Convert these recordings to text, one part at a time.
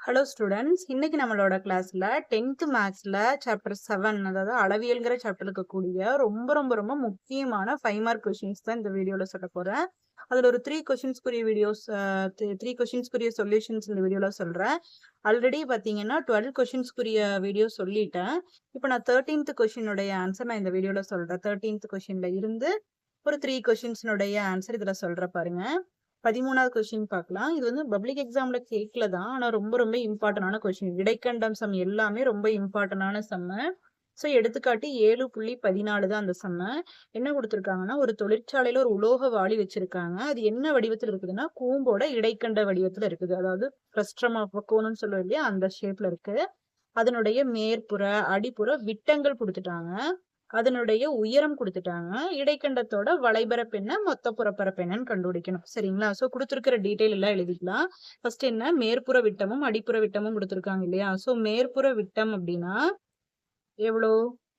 Hello students, இன்னைக்கு நம்மளோட கிளாஸ்ல 10th மேக்ஸ்ல சாப்டர் 7, அதாவது அளவியல்ங்கிற சாப்டர் இருக்கக்கூடிய ரொம்ப ரொம்ப ரொம்ப முக்கியமான 5 மார்க் கொஸ்டின்ஸ் தான் இந்த வீடியோல சொல்ல போறேன். அதுல ஒரு 3 கொஸ்டின்ஸ்க்குரிய வீடியோஸ் 3 கொஸ்டின்ஸ்க்குரிய சொல்யூஷன்ஸ் இந்த வீடியோல சொல்றேன். ஆல்ரெடி பாத்தீங்கன்னா 12 கொஸ்டின்ஸ்க்குரிய வீடியோ சொல்லிட்டேன். இப்போ நான் 13th கொஸ்டினுடைய ஆன்சர் நான் இந்த வீடியோல சொல்றேன். 13th கொஸ்டின்ல இருந்து ஒரு 3 கொஸ்டின்ஸ்னுடைய ஆன்சர் இதுல சொல்ற பாருங்க. 13வது கொஸ்டின் பார்க்கலாம். இது வந்து பப்ளிக் எக்ஸாம்ல கேட்கல தான், ஆனா ரொம்ப ரொம்ப இம்பார்ட்டன்டான கொஸ்டின். இடைக்கண்டம் சம் எல்லாமே ரொம்ப இம்பார்ட்டன்டான சம்மு. ஸோ எடுத்துக்காட்டு 7.14 தான் அந்த சம்மு. என்ன கொடுத்துருக்காங்கன்னா, ஒரு தொழிற்சாலையில ஒரு உலோக வாளி வச்சிருக்காங்க. அது என்ன வடிவத்தில் இருக்குதுன்னா, கூம்போட இடைக்கண்ட வடிவத்துல இருக்குது. அதாவது ஃப்ரஸ்ட்ரம் ஆஃப் கோன்னு சொல்லுவோம் இல்லையா, அந்த ஷேப்ல இருக்கு. அதனுடைய மேற்புற அடிப்புற விட்டங்கள் கொடுத்துட்டாங்க. அதனுடைய உயரம் கொடுத்துட்டாங்க. இடைக்கண்டத்தோட வளைபரப்பு என்ன, மொத்த புறப்பரப்பு என்னன்னு கண்டுபிடிக்கணும். சரிங்களா? சோ கொடுத்திருக்கிற டீடைல் எல்லாம் எழுதிக்கலாம். ஃபர்ஸ்ட் என்ன, மேற்புற விட்டமும் அடிப்புற விட்டமும் கொடுத்திருக்காங்க இல்லையா? சோ மேற்புற விட்டம் அப்படின்னா எவ்வளோ,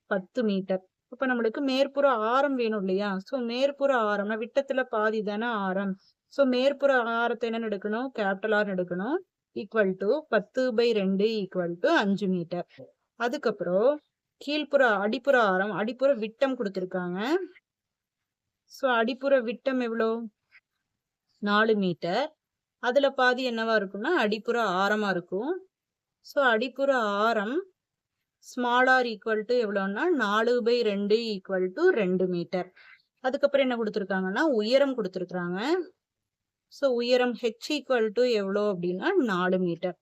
10 மீட்டர். இப்ப நம்மளுக்கு மேற்புற ஆரம் வேணும் இல்லையா? சோ மேற்புற ஆரம்னா விட்டத்துல பாதி தானே ஆரம். சோ மேற்புற ஆரத்தை என்ன எடுக்கணும், கேபிட்டல் ஆர் எடுக்கணும். Equal to 10/2 equal to 5 metre. அதுக்கப்புறம் கீழ்ப்புற அடிப்புற ஆரம் அடிப்புற விட்டம் கொடுத்திருக்காங்க. சோ அடிப்புற விட்டம் எவ்வளோ, 4 மீட்டர். அதுல பாதி என்னவா இருக்கும்னா அடிப்புற ஆரமா இருக்கும். சோ அடிப்புற ஆரம் ஸ்மால் ஆர் ஈக்குவல் டு எவ்வளோன்னா 4/2 ஈக்குவல் டு 2 மீட்டர். அதுக்கப்புறம் என்ன கொடுத்திருக்காங்கன்னா உயரம் கொடுத்திருக்காங்க. சோ உயரம் h ஈக்குவல் டு எவ்வளோ அப்படின்னா 4 மீட்டர்.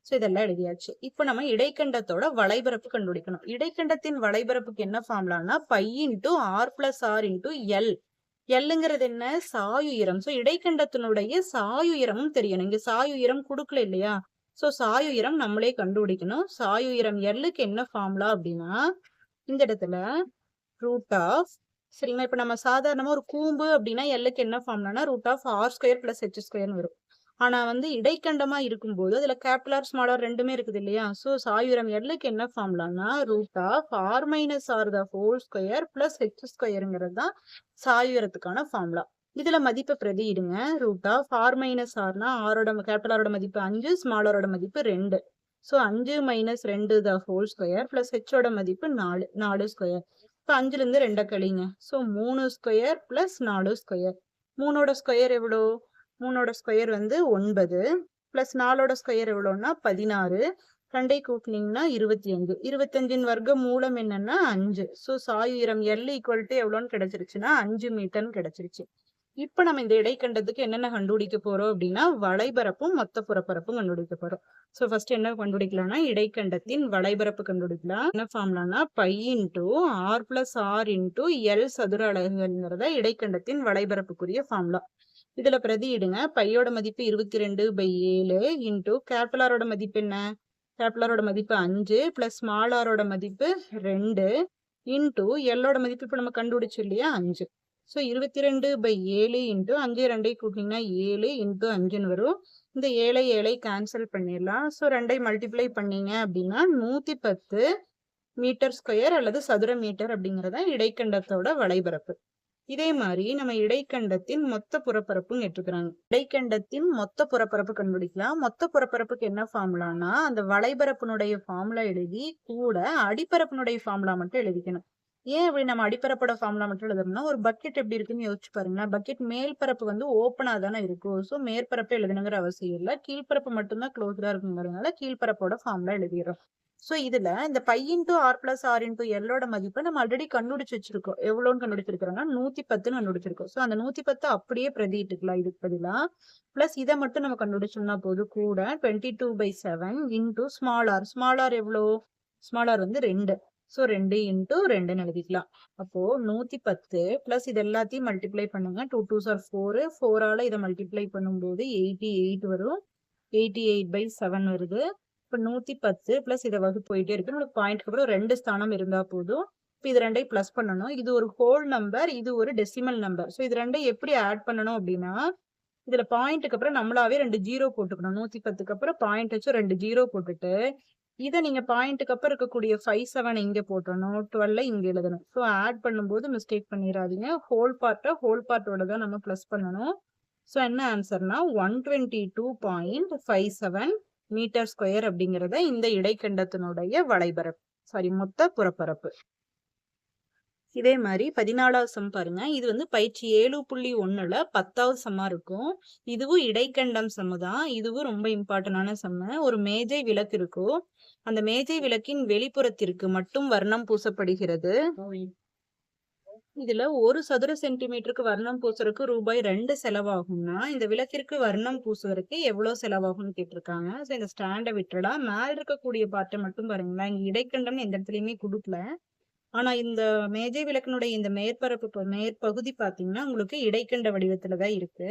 சோ இதெல்லாம் எழுதியாச்சு. இப்போ நம்ம இடைக்கண்டத்தோட வளைபரப்பு கண்டுபிடிக்கணும். இடைக்கண்டத்தின் வளைபரப்புக்கு என்ன ஃபார்முலான்னா π × r + r × l. எல்லுங்கிறது என்ன, சாயுயரம். சோ இடைக்கண்டத்தினுடைய சாயுயரமும் தெரியணும். இங்க சாயுயரம் கொடுக்கல இல்லையா? சோ சாயுயரம் நம்மளே கண்டுபிடிக்கணும். சாயுயரம் எல்லுக்கு என்ன ஃபார்முலா அப்படின்னா, இந்த இடத்துல √, சரிங்களா? இப்ப நம்ம சாதாரணமா ஒரு கூம்பு அப்படின்னா எல்லுக்கு என்ன ஃபார்முலானா √r² + h² வரும். ஆனா வந்து இடைக்கண்டமா இருக்கும்போது அதுல கேபிட்டல் ஆர் ஸ்மால் ஆர் ரெண்டுமே இருக்குது இல்லையா? சோ சாயுரம் எல்லுக்கு என்ன ஃபார்முலானா √r - r² + h² தான் சாயுரத்துக்கான ஃபார்முலா. இதுல மதிப்பை பிரதியிடுங்க. √r - rனா ஆரோட கேபிட்டல் ஆரோட மதிப்பு 5, ஸ்மால் ஆரோட மதிப்பு 2. சோ 5 - 2² + h ஓட மதிப்பு 4, 4². இப்ப 5ல இருந்து 2 கழிங்க. சோ 3² + 4². 3ஓட ஸ்கொயர் எவ்வளோ, 3ஓட ஸ்கொயர் வந்து 9 பிளஸ் 4ஓட ஸ்கொயர் எவ்வளோன்னா 16. 2 கூட்டினீங்கன்னா 25. 25ன் வர்க்க மூலம் என்னன்னா 5. ஸோ சாயுரம் L ஈக்குவல் டு எவ்வளோன்னு கிடைச்சிருச்சுன்னா 5 மீட்டர்னு கிடைச்சிருச்சு. இப்போ நம்ம இந்த இடைக்கண்டத்துக்கு என்னென்ன கண்டுபிடிக்க போறோம் அப்படின்னா வளைபரப்பும் மொத்த புறப்பரப்பும் கண்டுபிடிக்க போறோம். ஸோ ஃபர்ஸ்ட் என்ன கண்டுபிடிக்கலாம்னா இடைக்கண்டத்தின் வளைபரப்பு கண்டுபிடிக்கலாம். என்ன ஃபார்முலானா π × r + r × L சதுர அலகுங்கிறத இடைக்கண்டத்தின் வளைபரப்புக்குரிய ஃபார்முலா. இதுல பிரதியிடுங்க. பையோட மதிப்பு 22/7 இன்டூ கேபிட்டல் ஆரோட மதிப்பு என்ன, கேபிட்டல் ஆரோட மதிப்பு 5 பிளஸ் ஸ்மால் ஆரோட மதிப்பு 2 இன்டூ எல்லோட மதிப்பு இப்ப நம்ம கண்டுபிடிச்சோம் இல்லையா 5. ஸோ 22/7 இன்டூ 5 2 கூட்டிங்கன்னா 7 இன்டூ 5ன்னு வரும். இந்த 7 கேன்சல் பண்ணிடலாம். ஸோ 2 மல்டிப்ளை பண்ணீங்க அப்படின்னா 110 மீட்டர்² அல்லது சதுர மீட்டர் அப்படிங்கிறத இடைக்கண்டத்தோட வளைபரப்பு. இதே மாதிரி நம்ம இடைக்கண்டத்தின் மொத்த புறப்பரப்பும் கேட்டிருக்கிறாங்க. இடைக்கண்டத்தின் மொத்த புறப்பரப்பு கண்டுபிடிக்கலாம். மொத்த புறப்பரப்புக்கு என்ன ஃபார்முலானா அந்த வளைபரப்பினுடைய ஃபார்முலா எழுதி கூட அடிப்பரப்பினுடைய ஃபார்முலா மட்டும் எழுதிக்கணும். ஏன் அப்படி நம்ம அடிப்பரப்போட ஃபார்முலா மட்டும் எழுதணும்னா, ஒரு பக்கெட் எப்படி இருக்குன்னு யோசிச்சு பாருங்க. பக்கெட் மேல் பரப்பு வந்து ஓப்பனா தானே இருக்கும். ஸோ மேற்பரப்பு எழுதணுங்கிற அவசியம் இல்லை. கீழ்பரப்பு மட்டும்தான் க்ளோஸ்டா இருக்குங்கிறதுனால கீழ்பரப்போட ஃபார்முலா எழுதிடுறோம். சோ இதுல இந்த π × r + r × L மதிப்பை நம்ம ஆல்ரெடி கண்டுபிடிச்சு வச்சிருக்கோம். எவ்வளோன்னு கண்டுபிடிச்சிருக்கிறோம்னா 110ன்னு கண்டுபிடிச்சிருக்கோம். சோ அந்த 110 அப்படியே பிரதியிட்டுக்கலாம் இதுக்கு பதிலா. பிளஸ் இதை மட்டும் நம்ம கண்டுபிடிச்சோம்னா போதும். கூட 22/7 into small r. Small r எவ்வளோ, ஸ்மால் ஆர் வந்து 2. சோ 2 × 2ன்னு எழுதிக்கலாம். அப்போ 110 பிளஸ் இது எல்லாத்தையும் மல்டிப்ளை பண்ணுங்க. 2 2s are 4. 4ஆல இதை மல்டிப்ளை பண்ணும்போது 88 வரும். 88/7 வருது. இப்போ 110 பிளஸ் இதை வகுப்பு போயிட்டே இருக்கு. நம்மளுக்கு பாயிண்ட்க்கு அப்புறம் 2 ஸ்தானம் இருந்தா போதும். இப்போ இது 2ஐயும் பிளஸ் பண்ணணும். இது ஒரு ஹோல் நம்பர், இது ஒரு டெசிமல் நம்பர். ஸோ இது 2ஐயும் எப்படி ஆட் பண்ணணும் அப்படின்னா, இதுல பாயிண்ட்டுக்கு அப்புறம் நம்மளாவே 2 ஜீரோ போட்டுக்கணும். 110க்கு அப்புறம் பாயிண்ட் வச்சு 2 ஜீரோ போட்டுட்டு இதை நீங்க பாயிண்ட்டுக்கு அப்புறம் இருக்கக்கூடிய 57 இங்க போட்டணும், 12 இங்க எழுதணும். ஸோ ஆட் பண்ணும்போது மிஸ்டேக் பண்ணிடாதீங்க. ஹோல் பார்ட்டோட தான் நம்ம பிளஸ் பண்ணணும். ஸோ என்ன ஆன்சர்னா 122.57 மீட்டர் ஸ்கொயர் அப்படிங்கறத இந்த இடைக்கண்டத்தினுடைய வளைபரப்பு மொத்த புறப்பரப்பு. இதே மாதிரி 14வது சம் பாருங்க. இது வந்து பயிற்சி 7.1ல 10வது சம்மா இருக்கும். இதுவும் இடைக்கண்டம் சம்மு தான். இதுவும் ரொம்ப இம்பார்ட்டன்டான சம்மு. ஒரு மேஜை விளக்கு இருக்கும். அந்த மேஜை விளக்கின் வெளிப்புறத்திற்கு மட்டும் வர்ணம் பூசப்படுகிறது. இதுல 1 சதுர சென்டிமீட்டருக்கு வர்ணம் பூசுறதுக்கு ரூபாய் 2 செலவாகும்னா இந்த விளக்கிற்கு வர்ணம் பூசுவதற்கு எவ்வளவு செலவாகும்னு கேட்டிருக்காங்க. ஸோ இந்த ஸ்டாண்டை விட்டுடலாம். மேல இருக்கக்கூடிய பார்ட்டை மட்டும் பாருங்களேன். இங்க இடைக்கண்டம் எந்த இடத்துலயுமே கொடுக்கல. ஆனா இந்த மேஜை விளக்கினுடைய இந்த மேற்பகுதி பாத்தீங்கன்னா உங்களுக்கு இடைக்கண்ட வடிவத்துலதான் இருக்கு.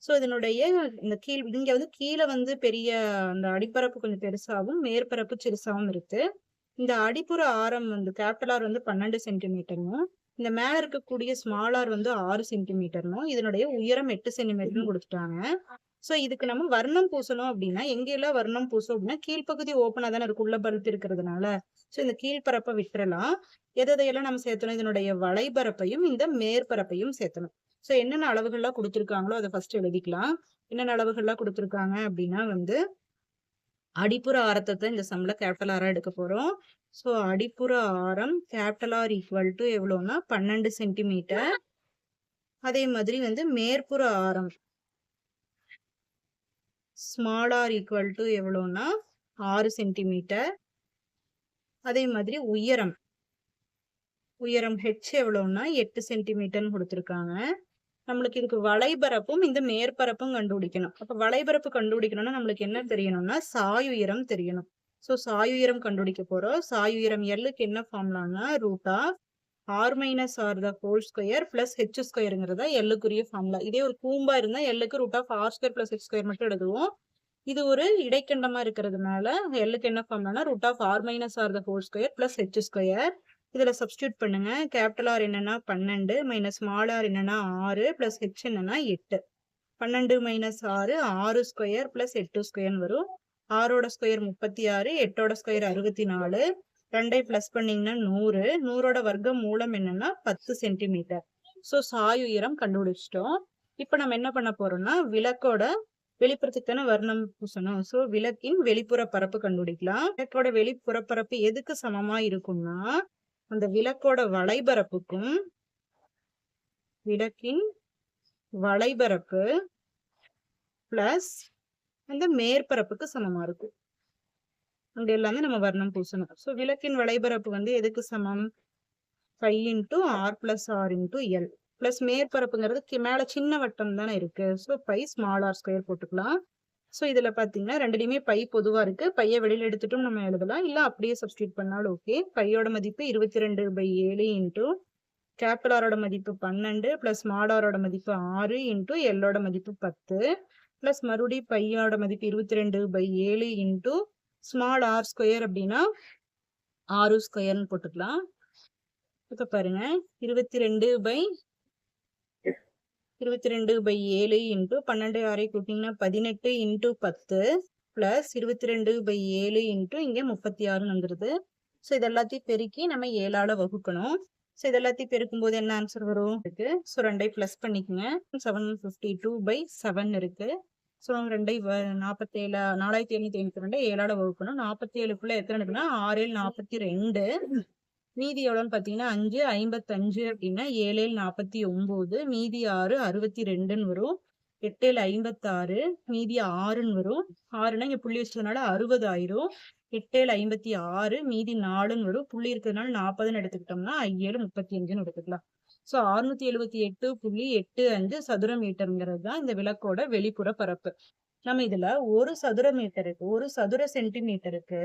சோ இதனுடைய இந்த இங்க வந்து கீழே வந்து பெரிய அந்த அடிப்பரப்பு கொஞ்சம் பெருசாவும் மேற்பரப்பு சிறுசாவும் இருக்கு. இந்த அடிப்புற ஆரம் வந்து கேபிட்டல் ஆர் வந்து 12 சென்டிமீட்டர்னும் இந்த மேல இருக்கக்கூடிய ஸ்மால் ஆர் வந்து 6 சென்டிமீட்டர்னும் இதனுடைய உயரம் 8 சென்டிமீட்டர்னு கொடுத்துட்டாங்க. சோ இதுக்கு நம்ம வர்ணம் பூசணும் அப்படின்னா எங்கெல்லாம் வர்ணம் பூசணும் அப்படின்னா கீழ்ப்பகுதி ஓப்பனா தானே இருக்கு உள்ள பருத்து இருக்கிறதுனால. சோ இந்த கீழ்பரப்பை விட்டுறலாம். எதையெல்லாம் நம்ம சேர்த்தணும், இதனுடைய வளைபரப்பையும் இந்த மேற்பரப்பையும் சேர்த்தணும். சோ என்னென்ன அளவுகள்லாம் கொடுத்துருக்காங்களோ அதை ஃபர்ஸ்ட் எழுதிக்கலாம். என்னென்ன அளவுகள்லாம் கொடுத்துருக்காங்க அப்படின்னா வந்து அடிப்புற ஆரத்தை இந்த சம்ல கேபிட்டல் ஆரா எடுக்க போறோம். சோ அடிப்புற ஆரம் கேபிட்டல் ஆர் ஈக்குவல் டு எவ்வளவுனா 12 சென்டிமீட்டர். அதே மாதிரி வந்து மேற்புற ஆரம் ஸ்மால் ஆர் ஈக்குவல் டு எவ்வளவுனா 6 சென்டிமீட்டர். அதே மாதிரி உயரம் ஹெச் எவ்வளவுனா 8 சென்டிமீட்டர்னு கொடுத்துருக்காங்க. நம்மளுக்கு இதுக்கு வளைபரப்பும் இந்த மேற்பரப்பும் கண்டுபிடிக்கணும். அப்ப வளைபரப்பு கண்டுபிடிக்கணும்னா நம்மளுக்கு என்ன தெரியணும்னா சாயுயரம் தெரியணும். சோ சாயுயரம் கண்டுபிடிக்க போறோம். சாயுயரம் எல்லுக்கு என்ன ஃபார்முலானா √r - r the whole square plus h ஸ்கொயருங்கிறதா எல்லுக்குரிய ஃபார்முலா. இதே ஒரு கூம்பா இருந்தா எல்லுக்கு √r² + h ஸ்கொயர் மட்டும் எழுதுவோம். இது ஒரு இடைக்கண்டமா இருக்கிறதுனால எல்லுக்கு என்ன ஃபார்முலானா √r - r the whole square plus h square. இதுல சப்ஸ்டியூட் பண்ணுங்க. கேபிட்டல் ஆர் என்னன்னா 12 மைனஸ் ஸ்மால் ஆர் என்னன்னா 6 பிளஸ் ஹெச் என்னன்னா 8. 12 மைனஸ் 6 ஸ்கொயர் பிளஸ் 8 ஸ்கொயர் வரும். 6ஓட ஸ்கொயர் 36, 8ஓட ஸ்கொயர் 64. 2ஐ பிளஸ் பண்ணீங்கன்னா 100. 100ஓட வர்க்க மூலம் என்னன்னா 10 சென்டிமீட்டர். ஸோ சாயுயரம் கண்டுபிடிச்சிட்டோம். இப்போ நம்ம என்ன பண்ண போறோம்னா விளக்கோட வெளிப்புறத்துக்கு தானே வர்ணம் பூசணும். ஸோ விளக்கின் வெளிப்புற பரப்பு கண்டுபிடிக்கலாம். விளக்கோட வெளிப்புற பரப்பு எதுக்கு சமமா இருக்கும்னா அந்த விளக்கோட வளைபரப்புக்கும் விளக்கின் வளைபரப்பு பிளஸ் அந்த மேற்பரப்புக்கு சமமா இருக்கும். அங்க எல்லாமே நம்ம வர்ணம் பூசணும். சோ விளக்கின் வளைபரப்பு வந்து எதுக்கு சமம் 5 × r + r × l பிளஸ் மேற்பரப்புங்கிறது மேல சின்ன வட்டம் தானே இருக்கு. ஸோ π ஸ்மால் ஆர் ஸ்கொயர் போட்டுக்கலாம். ஸோ இதுல பாத்தீங்கன்னா ரெண்டுலையுமே பை பொதுவா இருக்கு. பையை வெளியில எடுத்துட்டும் நம்ம எழுதலாம், இல்ல அப்படியே சப்ஸ்டியூட் பண்ணாலும் ஓகே. பையோட மதிப்பு 22/7 இன்டூ கேபிட்டல் ஆரோட மதிப்பு 12 பிளஸ் ஸ்மால் ஆரோட மதிப்பு 6 இன்டூ எல்லோட மதிப்பு 10 பிளஸ் மறுபடியும் பையோட மதிப்பு 22/7 இன்டூ ஸ்மால் ஆர் ஸ்கொயர் அப்படின்னா 6 ஸ்கொயர்னு போட்டுக்கலாம். இப்ப பாருங்க 22/7 இன்டூ 12 6 கூட்டிங்கன்னா 18 இன்டூ 10 பிளஸ் 22/7 இன்டூ இங்க 36 வந்துருது. ஸோ இது எல்லாத்தையும் பெருக்கி நம்ம 7ஆல வகுக்கணும். ஸோ இது எல்லாத்தையும் பெருக்கும் போது என்ன ஆன்சர் வரும் இருக்கு. ஸோ 2ஐ பிளஸ் பண்ணிக்கோங்க. 752/7 இருக்கு. ஸோ 2ஐ 47 4782 7ஆல வகுக்கணும். 47க்குள்ள எத்தனை இருக்குன்னா 6 7 42. மீதி எவ்வளோன்னு பார்த்தீங்கன்னா 5 55 அப்படின்னா 7 49, மீதி 6 62ன்னு வரும். 8 56, மீதி 6ன்னு வரும். 6னா இங்க புள்ளி வச்சதுனால 60 ஆயிரும். 8 56, மீதி 4ன்னு வரும். புள்ளி இருக்கிறதுனால 40ன்னு எடுத்துக்கிட்டோம்னா 7 35ன்னு எடுத்துக்கலாம். ஸோ 678.85 சதுர மீட்டருங்கிறது தான் இந்த விளக்கோட வெளிப்புற பரப்பு. நம்ம இதுல 1 சதுர சென்டிமீட்டருக்கு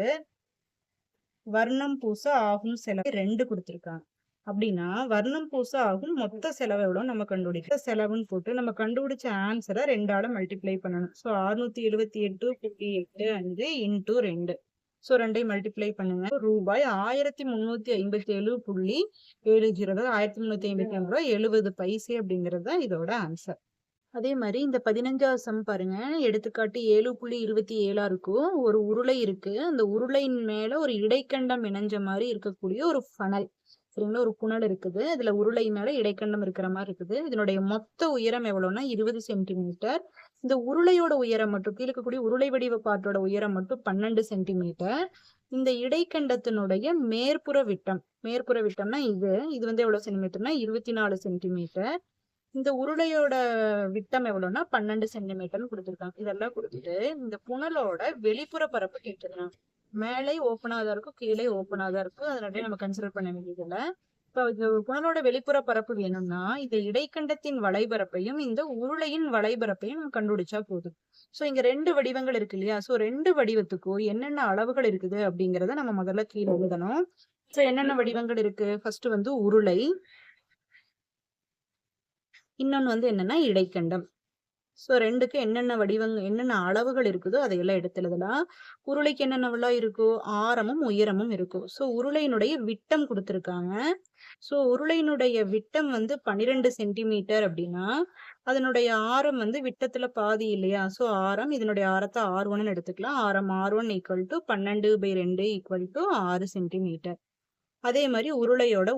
வர்ணம் பூச ஆகும் செலவு 2 கொடுத்திருக்காங்க. அப்படின்னா வர்ணம் பூச ஆகும் மொத்த செலவு எவ்வளவு நம்ம கண்டுபிடிக்க செலவுன்னு போட்டு நம்ம கண்டுபிடிச்ச ஆன்சரை 2ஆல மல்டிப்ளை பண்ணணும். So 678.85 into 2. ஸோ 2ஐ மல்டிப்ளை பண்ணுங்க. ரூபாய் 1357.70, 1357 ரூபாய் 70 பைசே அப்படிங்கிறது தான் இதோட ஆன்சர். அதே மாதிரி இந்த 15வது சம் பாருங்க. எடுத்துக்காட்டு 7.27 இருக்கும். ஒரு உருளை இருக்கு. அந்த உருளையின் மேல ஒரு இடைக்கண்டம் இணைஞ்ச மாதிரி இருக்கக்கூடிய ஒரு ஃபனல். சரிங்களா? ஒரு புனல் இருக்குது. இதுல உருளை மேல இடைக்கண்டம் இருக்கிற மாதிரி இருக்குது. இதனுடைய மொத்த உயரம் எவ்வளவுன்னா 20 சென்டிமீட்டர். இந்த உருளையோட உயரம் மட்டும் கீழே இருக்கக்கூடிய உருளை வடிவ பாட்டோட உயரம் மட்டும் 12 சென்டிமீட்டர். இந்த இடைக்கண்டத்தினுடைய மேற்புற விட்டம்னா இது வந்து எவ்வளவு சென்டிமீட்டர்னா 24 சென்டிமீட்டர். இந்த உருளையோட விட்டம் எவ்வளவுன்னா 12 சென்டிமீட்டர்னு கொடுத்துருக்காங்க. இதெல்லாம் கொடுத்துட்டு இந்த புனலோட வெளிப்புற பரப்பு கேட்டுருக்காங்க. மேலே ஓப்பனா தான் இருக்கும், கீழே ஓப்பனா தான் இருக்கும். அதனால நம்ம கன்சிடர் பண்ண வேண்டியது இல்லை. இப்போ இந்த புனலோட வெளிப்புற பரப்பு வேணும்னா இந்த இடைக்கண்டத்தின் வளைபரப்பையும் இந்த உருளையின் வளைபரப்பையும் நம்ம கண்டுபிடிச்சா போதும். சோ இங்க 2 வடிவங்கள் இருக்கு இல்லையா? சோ 2 வடிவத்துக்கும் என்னென்ன அளவுகள் இருக்குது அப்படிங்கறத நம்ம முதல்ல கீழே எழுதணும். சோ என்னென்ன வடிவங்கள் இருக்கு? ஃபர்ஸ்ட் வந்து உருளை, இன்னொன்னு வந்து என்னன்னா இடைக்கண்டம். சோ 2க்கு என்னென்ன வடிவங்கள் என்னென்ன அளவுகள் இருக்குதோ அதையெல்லாம் எடுத்து எழுதலாம். உருளைக்கு என்னென்னவெல்லாம் இருக்கும்? ஆரமும் உயரமும் இருக்கும். சோ உருளையினுடைய விட்டம் கொடுத்திருக்காங்க. சோ உருளையினுடைய விட்டம் வந்து 12 சென்டிமீட்டர் அப்படின்னா அதனுடைய ஆரம் வந்து விட்டத்துல பாதி இல்லையா? சோ ஆரம் இதனுடைய ஆரத்தை R1 எடுத்துக்கலாம். ஆரம் R1 equal to 12/2 equal to 6 centimetre. அதே மாதிரி உருளையோட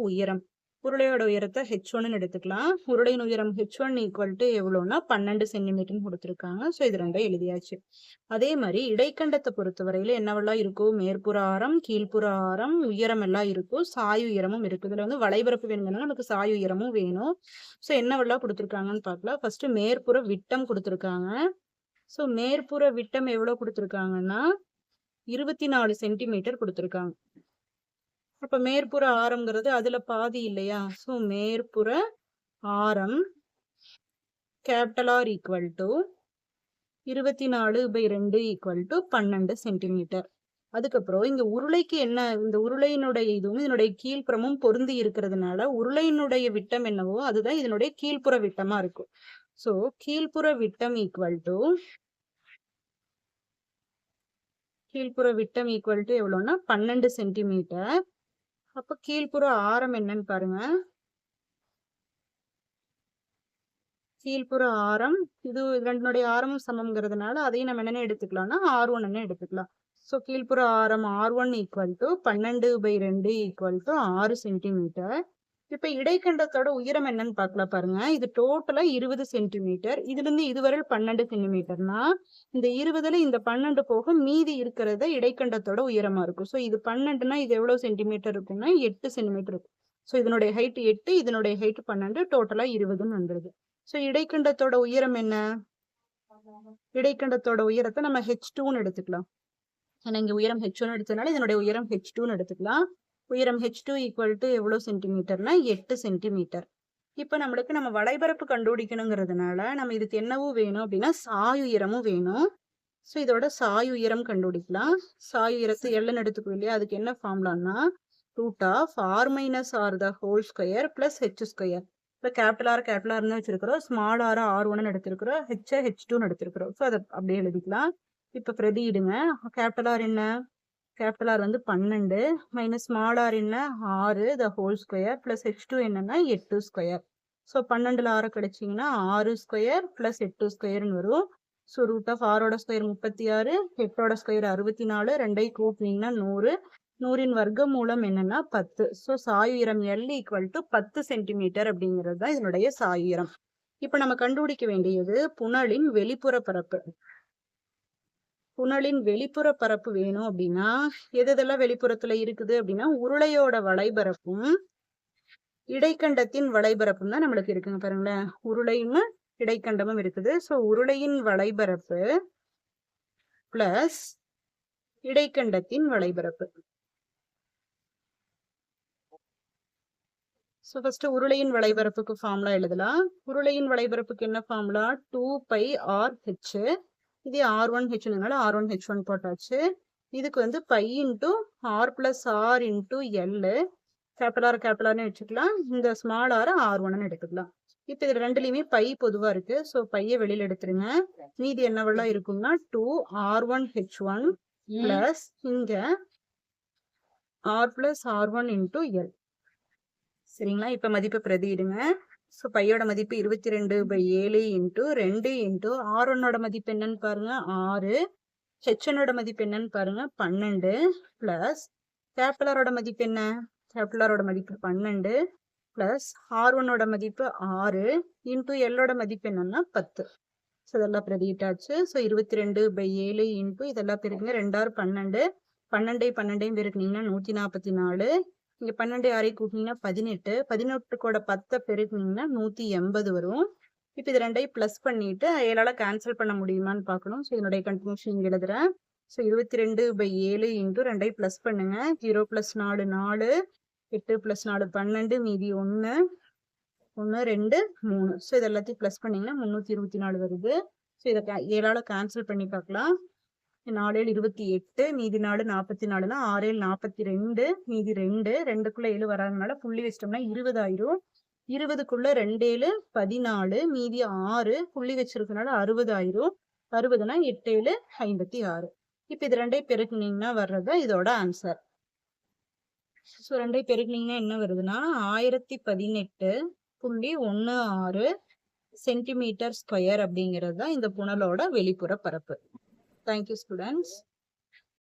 உயரத்தை H1 எடுத்துக்கலாம். உருளையின் உயரம் H1 ஈக்குவல் டு எவ்வளோன்னா 12 சென்டிமீட்டர்னு கொடுத்துருக்காங்க. ஸோ இது ரெண்டும் எழுதியாச்சு. அதே மாதிரி இடைக்கண்டத்தை பொறுத்தவரையில என்னவெல்லாம் இருக்கும்? மேற்புற ஆரம், கீழ்ப்புற ஆரம், உயரம் எல்லாம் இருக்கும். சாய் உயரமும் இருக்கு. இதுல வந்து வளைபரப்பு வேணும்னா நமக்கு சாய் உயரமும் வேணும். ஸோ என்னவெல்லாம் கொடுத்துருக்காங்கன்னு பார்க்கலாம். ஃபர்ஸ்ட் மேற்புற விட்டம் கொடுத்துருக்காங்க. ஸோ மேற்புற விட்டம் எவ்வளவு கொடுத்துருக்காங்கன்னா 24 சென்டிமீட்டர் கொடுத்துருக்காங்க. அப்ப மேற்புற ஆரம்ங்கிறது அதுல பாதி இல்லையா? சோ மேற்புற ஆரம் R equal to 24/2 equal to 12 centimetre. அதுக்கப்புறம் இங்க உருளைக்கு என்ன? இந்த உருளையினுடைய இதுவும் இதனுடைய கீழ்ப்புறமும் பொருந்தி இருக்கிறதுனால உருளையினுடைய விட்டம் என்னவோ அதுதான் இதனுடைய கீழ்ப்புற விட்டமா இருக்கும். சோ கீழ்ப்புற விட்டம் ஈக்குவல் டு எவ்வளவுன்னா 12 சென்டிமீட்டர். அப்ப கீழ்ப்புற ஆரம் என்னன்னு பாருங்க. கீழ்ப்புற ஆரம் இது ரெண்டுடைய ஆரமும் சமம்ங்கிறதுனால அதையும் நம்ம என்ன எடுத்துக்கலாம்னா R1 எடுத்துக்கலாம். சோ கீழ்ப்புற ஆரம் R1 equal to 12/2 equal to 6 centimetre. இப்ப இடைக்கண்டத்தோட உயரம் என்னன்னு பார்க்கலாம் பாருங்க. இது டோட்டலா 20 சென்டிமீட்டர். இதுல இருந்து இதுவரை 12 சென்டிமீட்டர்னா இந்த 20ல இந்த 12 போக மீதி இருக்கிறத இடைக்கண்டத்தோட உயரமா இருக்கும். சோ இது 12னா இது எவ்வளவு சென்டிமீட்டர் இருக்கும்னா 8 சென்டிமீட்டர் இருக்கும். சோ இதனுடைய ஹைட் 8, இதனுடைய ஹைட் 12, டோட்டலா 20ன்னு வந்துருது. சோ இடைக்கண்டத்தோட உயரம் என்ன? இடைக்கண்டத்தோட உயரத்தை நம்ம H2ன்னு எடுத்துக்கலாம். ஏன்னா இங்க உயரம் H1 எடுத்ததுனால இதனுடைய உயரம் H2ன்னு எடுத்துக்கலாம். உயரம் H2 ஈக்குவல் டு எவ்வளவு சென்டிமீட்டர்னா 8 சென்டிமீட்டர். இப்ப நம்ம வளைபரப்பு கண்டுபிடிக்கணுங்கிறதுனால நம்ம இதுக்கு என்னவும் வேணும் அப்படின்னா சாயுயரமும் வேணும். சோ இதோட சாயுயரம் கண்டுபிடிக்கலாம். சாயுயரத்தை எல்லுன்னு எடுத்துக்கோ இல்லையா? அதுக்கு என்ன ஃபார்முலான்னா √R - R the whole square plus H square. இப்ப கேபிட்டல் ஆர்னு வச்சிருக்கிறோம். ஸ்மால் ஆர் R1 எடுத்திருக்கிறோம். H2 எடுத்திருக்கிறோம். சோ அதை அப்படியே எழுதிக்கலாம். இப்ப பிரதியிடுங்க. கேபிட்டல் ஆர் என்ன? கேபிட்டல் ஆர் வந்து 12 மைனஸ் ஸ்மால் ஆர் என்ன? 6 the whole square plus H2 என்னன்னா 8 ஸ்கொயர். ஸோ 12ல 6 கிடைச்சிங்கன்னா 6 ஸ்கொயர் பிளஸ் 8 ஸ்கொயர்னு வரும். ஸோ √R ஸ்கொயர் 36, 8 ஸ்கொயர் 64, 2 கூட்டினீங்கன்னா 100. 100ன் வர்க்க மூலம் என்னன்னா 10. ஸோ சாயுயரம் L ஈக்குவல் டு 10 சென்டிமீட்டர் அப்படிங்கிறது தான் இதனுடைய சாயுயரம். இப்ப நம்ம கண்டுபிடிக்க வேண்டியது புனலின் வெளிப்புற பரப்பு. புனலின் வெளிப்புற பரப்பு வேணும் அப்படின்னா எதெல்லாம் வெளிப்புறத்துல இருக்குது அப்படின்னா உருளையோட வளைபரப்பும் இடைக்கண்டத்தின் வளைபரப்பும் தான் நம்மளுக்கு இருக்குங்க. பாருங்களேன், உருளையும் இடைக்கண்டமும் இருக்குது. சோ உருளையின் வளைபரப்பு பிளஸ் இடைக்கண்டத்தின் வளைபரப்பு. சோ ஃபர்ஸ்ட் உருளையின் வளைபரப்புக்கு ஃபார்முலா எழுதலாம். உருளையின் வளைபரப்புக்கு என்ன ஃபார்முலா? 2πRH. இது R1 H1 R1 H1 போட்டாச்சு. இதுக்கு வந்து π × R + R × L. கேபிட்டல் ஆர்னு வச்சுக்கலாம். இந்த ஸ்மால் ஆர் R1 எடுத்துக்கலாம். இப்ப இது ரெண்டுலயுமே π பொதுவா இருக்கு. சோ πயை வெளியில எடுத்துருங்க. மீதி என்னவெல்லாம் இருக்கும்னா 2R1 H1 பிளஸ் இங்க R + R1 × L. சரிங்களா? இப்ப மதிப்பை பிரதியிடுங்க. ஸோ பையோட மதிப்பு 22/7 × 2 × R1 மதிப்பு என்னன்னு பாருங்க 6, H1 மதிப்பு என்னன்னு பாருங்க 12 பிளஸ் கேபிட்டல் ஆரோட மதிப்பு என்ன கேபிட்டல் மதிப்பு 12 பிளஸ் R1 மதிப்பு 6 இன்டூ Lோட மதிப்பு என்னன்னா 10. ஸோ இதெல்லாம் பிரதியிட்டாச்சு. ஸோ 22/7 இன்டூ இதெல்லாம் பெருக்குங்க 2 6 12 12 பெருக்குனீங்கன்னா 144. இங்க 12 6 கூட்டினீங்கன்னா 18 18 கூட 10 பெருக்குனீங்கன்னா 180 வரும். இப்போ இது ரெண்டையும் பிளஸ் பண்ணிட்டு 7ஆல கேன்சல் பண்ண முடியுமான்னு பார்க்கணும். ஸோ இதனுடைய கன்க்ளூஷன் இங்க எழுதுறேன். ஸோ 22/7 இன்டூ ரெண்டையும் பிளஸ் பண்ணுங்க. 0 + 4 4 8 + 4 12 மீதி 1 1 2 3. ஸோ இது எல்லாத்தையும் பிளஸ் பண்ணீங்கன்னா 324 வருது. ஸோ இதை 7ஆல கேன்சல் பண்ணி பார்க்கலாம். 4 7 28 மீதி 4 44னா 6 7 42 மீதி 2 2க்குள்ள 7 வராதனால புள்ளி வச்சிட்டோம்னா 20 ஆயிரும். 20க்குள்ள 2 7 14 மீதி 6 புள்ளி வச்சிருக்கனால 60 ஆயிரும். 60னா 8 7 56. இப்போ இது ரெண்டையும் பெருக்குனீங்கன்னா வர்றது இதோட ஆன்சர். ஸோ ரெண்டையும் பெருக்குனீங்கன்னா என்ன வருதுன்னா 1018.16 சென்டிமீட்டர் ஸ்கொயர் அப்படிங்கிறது தான் இந்த புனலோட வெளிப்புற பரப்பு. Thank you students.